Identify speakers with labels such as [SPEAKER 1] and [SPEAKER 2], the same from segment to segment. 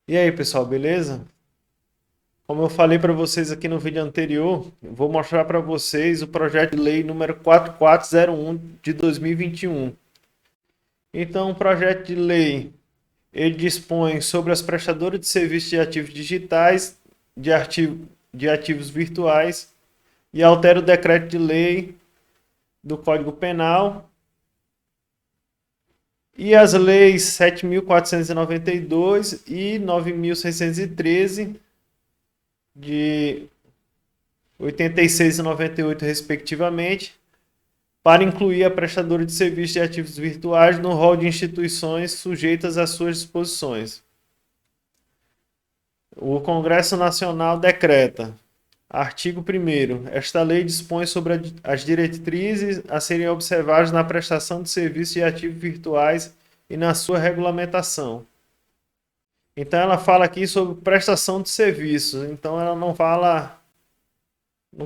[SPEAKER 1] E aí, pessoal, beleza? Como eu falei para vocês aqui no vídeo anterior, eu vou mostrar para vocês o projeto de lei número 4401 de 2021. Então, o projeto de lei, ele dispõe sobre as prestadoras de serviços de ativos digitais, de ativos virtuais e altera o decreto de lei do Código Penal e as leis 7.492 e 9.613 de 86 e 98, respectivamente, para incluir a prestadora de serviços de ativos virtuais no rol de instituições sujeitas às suas disposições. O Congresso Nacional decreta. Artigo 1º. Esta lei dispõe sobre as diretrizes a serem observadas na prestação de serviços de ativos virtuais e na sua regulamentação. Então ela fala aqui sobre prestação de serviços. Então ela não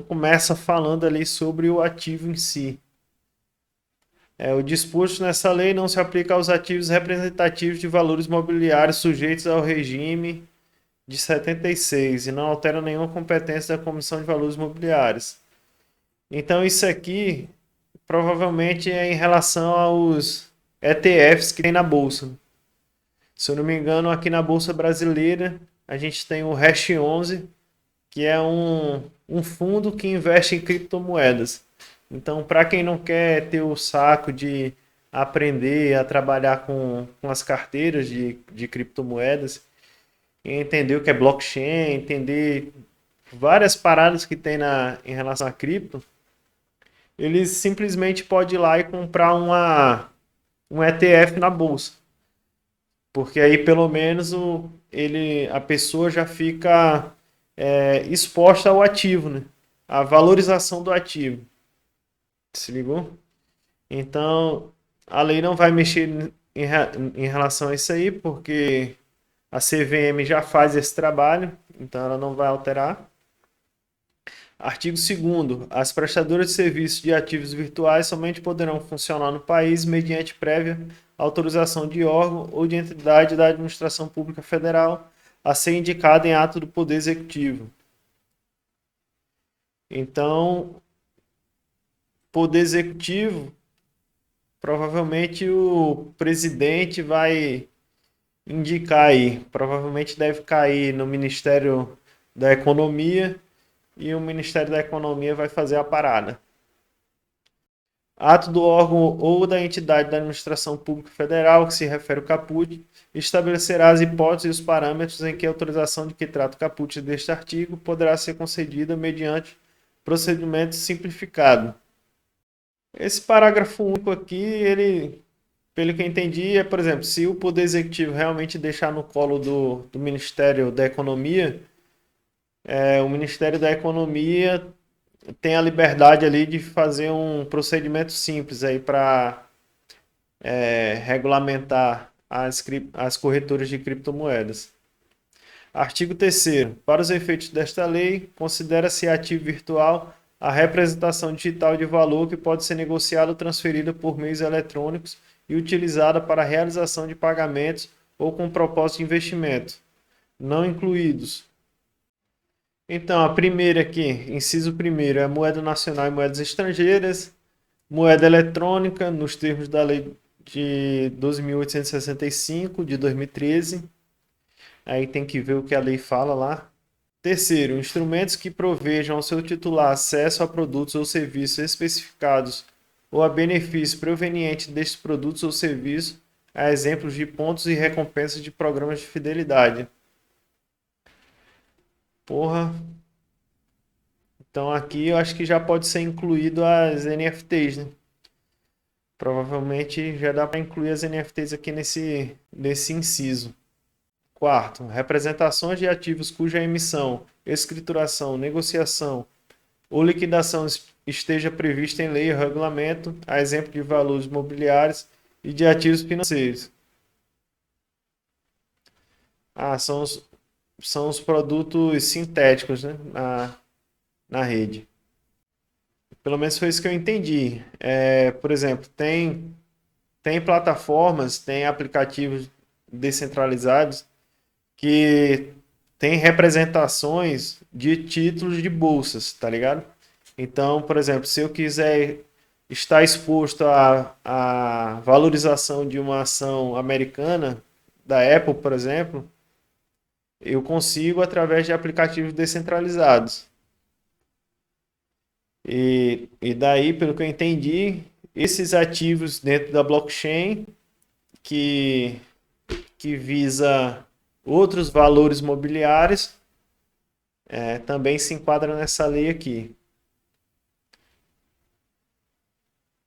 [SPEAKER 1] começa falando ali sobre o ativo em si. O disposto nessa lei não se aplica aos ativos representativos de valores mobiliários sujeitos ao regime de 76 e não altera nenhuma competência da Comissão de Valores Mobiliários. Então isso aqui provavelmente é em relação aos ETFs que tem na bolsa. Se eu não me engano, aqui na bolsa brasileira a gente tem o Hash 11, que é um fundo que investe em criptomoedas. Então, para quem não quer ter o saco de aprender a trabalhar com as carteiras de criptomoedas, entender o que é blockchain, entender várias paradas que tem em relação a cripto, eles simplesmente podem ir lá e comprar um ETF na bolsa. Porque aí pelo menos a pessoa já fica exposta ao ativo, né? A valorização do ativo. Se ligou? Então, a lei não vai mexer em relação a isso aí, porque a CVM já faz esse trabalho, então ela não vai alterar. Artigo 2º. As prestadoras de serviços de ativos virtuais somente poderão funcionar no país mediante prévia autorização de órgão ou de entidade da administração pública federal a ser indicada em ato do Poder Executivo. Então, Poder Executivo, provavelmente o presidente vai indicar aí. Provavelmente deve cair no Ministério da Economia e o Ministério da Economia vai fazer a parada. Ato do órgão ou da entidade da administração pública federal que se refere ao caput estabelecerá as hipóteses e os parâmetros em que a autorização de que trata o caput deste artigo poderá ser concedida mediante procedimento simplificado. Esse parágrafo único aqui, ele, pelo que eu entendi, por exemplo, se o Poder Executivo realmente deixar no colo do Ministério da Economia, o Ministério da Economia tem a liberdade ali de fazer um procedimento simples aí para regulamentar as corretoras de criptomoedas. Artigo 3º. Para os efeitos desta lei, considera-se ativo virtual a representação digital de valor que pode ser negociada ou transferida por meios eletrônicos e utilizada para a realização de pagamentos ou com propósito de investimento, não incluídos. Então, a primeira aqui, inciso primeiro, é moeda nacional e moedas estrangeiras, moeda eletrônica, nos termos da lei de 12.865, de 2013. Aí tem que ver o que a lei fala lá. Terceiro, instrumentos que provejam ao seu titular acesso a produtos ou serviços especificados ou a benefícios provenientes destes produtos ou serviços, a exemplos de pontos e recompensas de programas de fidelidade. Porra. Então aqui eu acho que já pode ser incluído as NFTs, né? Provavelmente já dá para incluir as NFTs aqui nesse inciso. Quarto, representações de ativos cuja emissão, escrituração, negociação ou liquidação esteja prevista em lei ou regulamento, a exemplo de valores mobiliários e de ativos financeiros. São os produtos sintéticos, né, na rede. Pelo menos foi isso que eu entendi. Por exemplo, tem plataformas, tem aplicativos descentralizados que tem representações de títulos de bolsas, tá ligado? Então, por exemplo, se eu quiser estar exposto à valorização de uma ação americana, da Apple, por exemplo, eu consigo através de aplicativos descentralizados. E daí, pelo que eu entendi, esses ativos dentro da blockchain que, que visa outros valores mobiliários também se enquadra nessa lei aqui.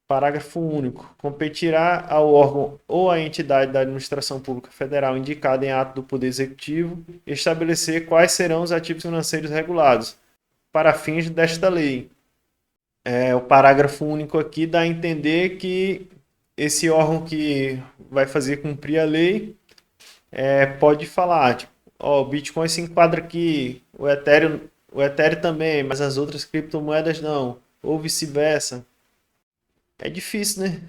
[SPEAKER 1] Parágrafo único. Competirá ao órgão ou à entidade da administração pública federal indicada em ato do Poder Executivo estabelecer quais serão os ativos financeiros regulados para fins desta lei. O parágrafo único aqui dá a entender que esse órgão que vai fazer cumprir a lei pode falar, tipo, o Bitcoin se enquadra aqui, o Ethereum também, mas as outras criptomoedas não, ou vice-versa. É difícil, né?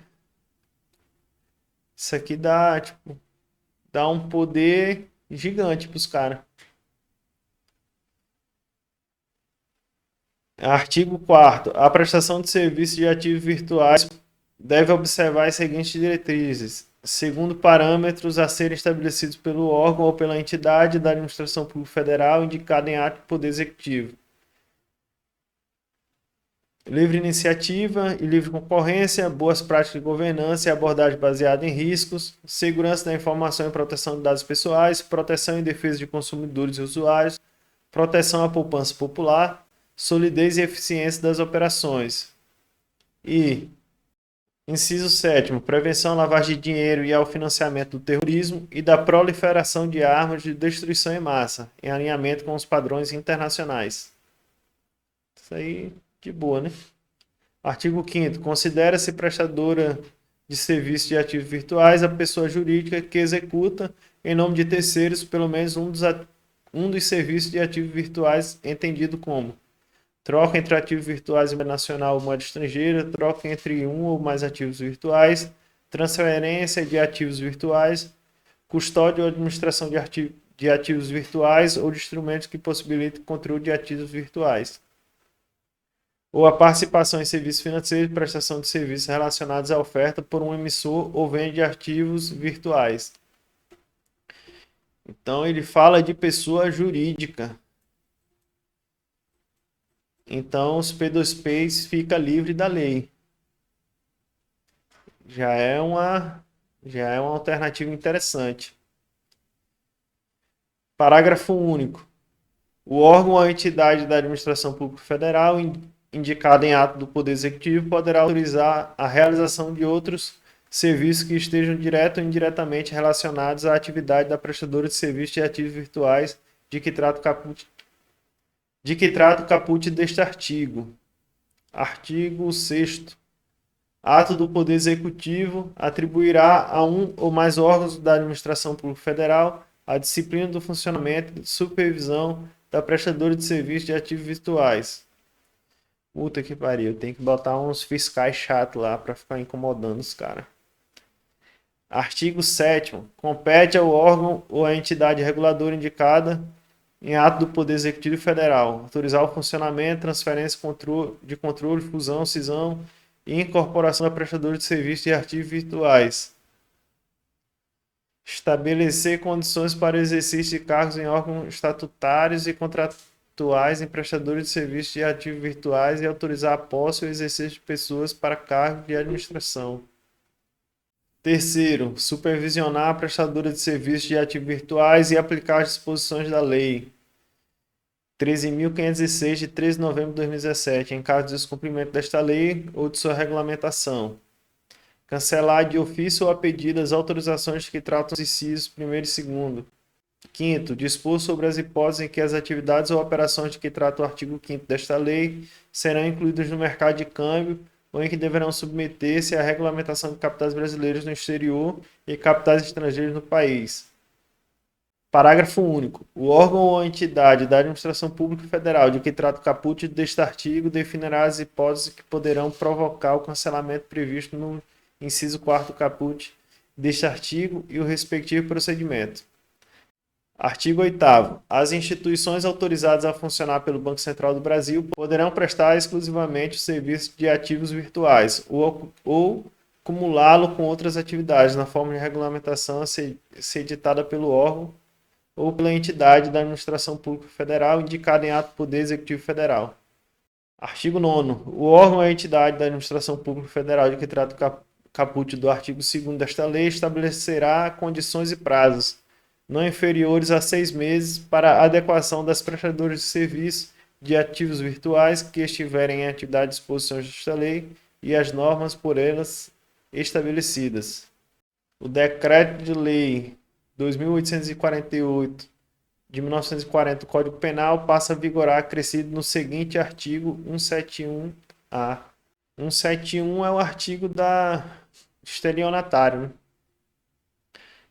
[SPEAKER 1] Isso aqui dá, tipo, dá um poder gigante pros caras. Artigo 4º. A prestação de serviços de ativos virtuais deve observar as seguintes diretrizes, segundo parâmetros a serem estabelecidos pelo órgão ou pela entidade da administração pública federal indicada em ato do Poder Executivo. Livre iniciativa e livre concorrência, boas práticas de governança e abordagem baseada em riscos, segurança da informação e proteção de dados pessoais, proteção e defesa de consumidores e usuários, proteção à poupança popular, solidez e eficiência das operações. E inciso 7º, prevenção à lavagem de dinheiro e ao financiamento do terrorismo e da proliferação de armas de destruição em massa, em alinhamento com os padrões internacionais. Isso aí, de boa, né? Artigo 5º, considera-se prestadora de serviços de ativos virtuais a pessoa jurídica que executa, em nome de terceiros, pelo menos um dos serviços de ativos virtuais entendido como troca entre ativos virtuais e moeda nacional ou moeda estrangeira, troca entre um ou mais ativos virtuais, transferência de ativos virtuais, custódia ou administração de ativos virtuais ou de instrumentos que possibilitem controle de ativos virtuais, ou a participação em serviços financeiros e prestação de serviços relacionados à oferta por um emissor ou venda de ativos virtuais. Então ele fala de pessoa jurídica. Então os P2Ps fica livre da lei. Já é uma alternativa interessante. Parágrafo único. O órgão ou a entidade da administração pública federal indicada em ato do Poder Executivo poderá autorizar a realização de outros serviços que estejam direto ou indiretamente relacionados à atividade da prestadora de serviços de ativos virtuais de que trata o caput deste artigo. Artigo 6º. Ato do Poder Executivo atribuirá a um ou mais órgãos da Administração Pública Federal a disciplina do funcionamento e supervisão da prestadora de serviços de ativos virtuais. Puta que pariu, tem que botar uns fiscais chatos lá para ficar incomodando os caras. Artigo 7º. Compete ao órgão ou à entidade reguladora indicada em ato do Poder Executivo Federal autorizar o funcionamento, transferência de controle, fusão, cisão e incorporação da prestadora de serviços de ativos virtuais. Estabelecer condições para o exercício de cargos em órgãos estatutários e contratuais em prestadores de serviços de ativos virtuais e autorizar a posse ou exercício de pessoas para cargos de administração. Terceiro, supervisionar a prestadora de serviços de ativos virtuais e aplicar as disposições da Lei 13.506, de 13 de novembro de 2017, em caso de descumprimento desta lei ou de sua regulamentação. Cancelar de ofício ou a pedido as autorizações que tratam os incisos 1º e 2º. Quinto, dispor sobre as hipóteses em que as atividades ou operações de que trata o artigo 5º desta lei serão incluídas no mercado de câmbio ou em que deverão submeter-se à regulamentação de capitais brasileiros no exterior e capitais estrangeiros no país. Parágrafo único. O órgão ou entidade da Administração Pública Federal de que trata o caput deste artigo definirá as hipóteses que poderão provocar o cancelamento previsto no inciso 4º do caput deste artigo e o respectivo procedimento. Artigo 8º. As instituições autorizadas a funcionar pelo Banco Central do Brasil poderão prestar exclusivamente o serviço de ativos virtuais ou cumulá-lo com outras atividades na forma de regulamentação a ser editada pelo órgão ou pela entidade da administração pública federal indicada em ato do Poder Executivo Federal. Artigo 9º. O órgão ou a entidade da administração pública federal de que trata o caput do artigo 2º desta lei estabelecerá condições e prazos não inferiores a 6 meses para a adequação das prestadoras de serviço de ativos virtuais que estiverem em atividade de disposições desta lei e as normas por elas estabelecidas. O Decreto de Lei 2.848 de 1940 do Código Penal passa a vigorar acrescido no seguinte artigo 171-A. 171 é o artigo da estelionatário, né?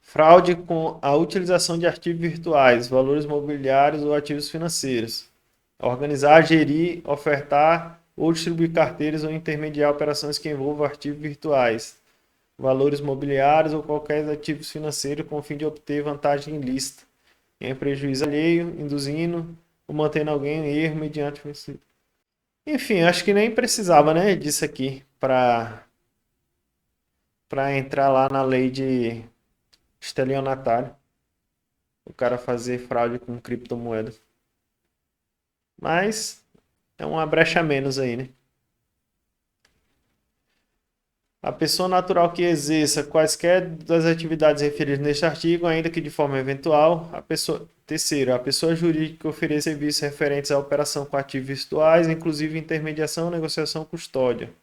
[SPEAKER 1] Fraude com a utilização de ativos virtuais, valores mobiliários ou ativos financeiros. Organizar, gerir, ofertar ou distribuir carteiras ou intermediar operações que envolvam ativos virtuais, valores mobiliários ou qualquer ativo financeiro com o fim de obter vantagem ilícita, em prejuízo alheio, induzindo ou mantendo alguém em erro mediante... Enfim, acho que nem precisava, né, disso aqui para entrar lá na lei de estelionatário. O cara fazer fraude com criptomoeda. Mas é uma brecha a menos aí, né? A pessoa natural que exerça quaisquer das atividades referidas neste artigo, ainda que de forma eventual, terceiro, a pessoa jurídica que ofereça serviços referentes à operação com ativos virtuais, inclusive intermediação, negociação, custódia.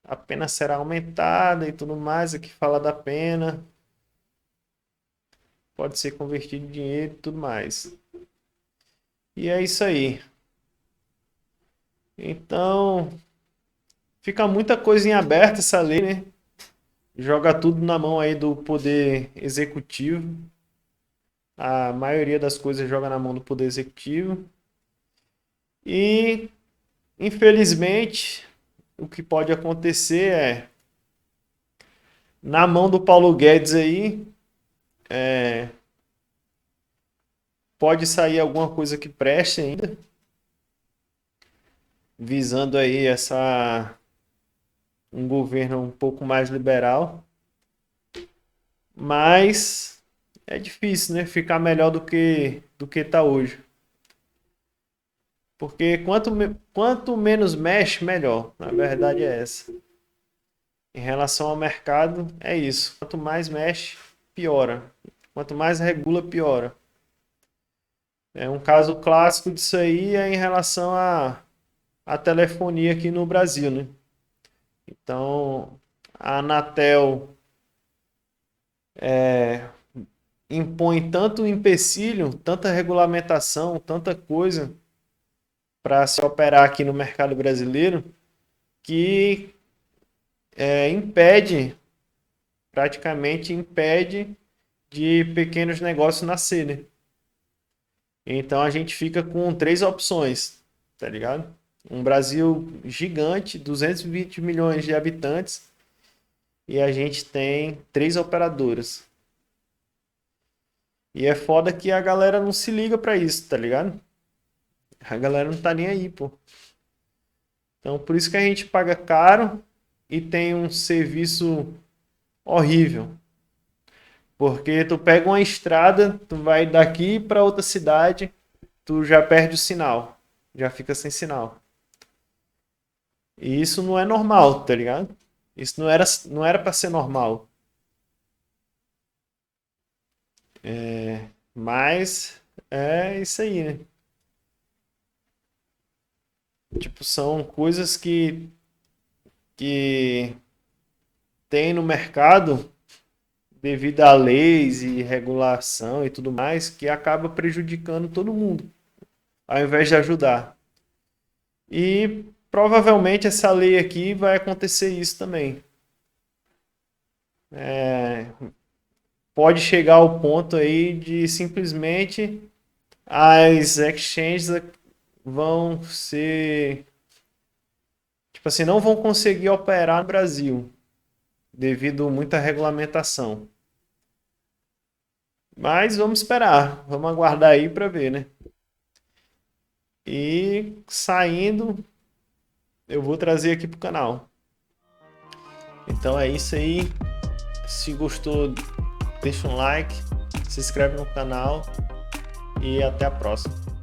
[SPEAKER 1] A pena será aumentada e tudo mais, aqui fala da pena. Pode ser convertido em dinheiro e tudo mais. E é isso aí. Então, fica muita coisa em aberto essa lei, né? Joga tudo na mão aí do poder executivo. A maioria das coisas joga na mão do poder executivo. E, infelizmente, o que pode acontecer é, na mão do Paulo Guedes aí, pode sair alguma coisa que preste ainda, visando aí um governo um pouco mais liberal. Mas é difícil, né? Ficar melhor do que tá hoje. Porque quanto menos mexe, melhor. Na verdade é essa. Em relação ao mercado, é isso. Quanto mais mexe, piora. Quanto mais regula, piora. Um caso clássico disso aí é em relação à telefonia aqui no Brasil, né? Então, a Anatel impõe tanto empecilho, tanta regulamentação, tanta coisa para se operar aqui no mercado brasileiro que praticamente impede de pequenos negócios nascer, né? Então a gente fica com 3 opções, tá ligado? Um Brasil gigante, 220 milhões de habitantes, e a gente tem 3 operadoras. E é foda que a galera não se liga pra isso, tá ligado? A galera não tá nem aí, pô. Então por isso que a gente paga caro e tem um serviço horrível. Porque tu pega uma estrada, tu vai daqui para outra cidade, tu já perde o sinal, já fica sem sinal. E isso não é normal, tá ligado? Isso não era para ser normal. Mas é isso aí, né? Tipo, são coisas que tem no mercado devido a leis e regulação e tudo mais que acaba prejudicando todo mundo, ao invés de ajudar. E provavelmente essa lei aqui vai acontecer isso também. Pode chegar ao ponto aí de simplesmente as exchanges vão ser, tipo assim, não vão conseguir operar no Brasil devido a muita regulamentação. Mas vamos esperar, vamos aguardar aí para ver, né? E saindo, eu vou trazer aqui pro canal. Então é isso aí. Se gostou, deixa um like, se inscreve no canal e até a próxima.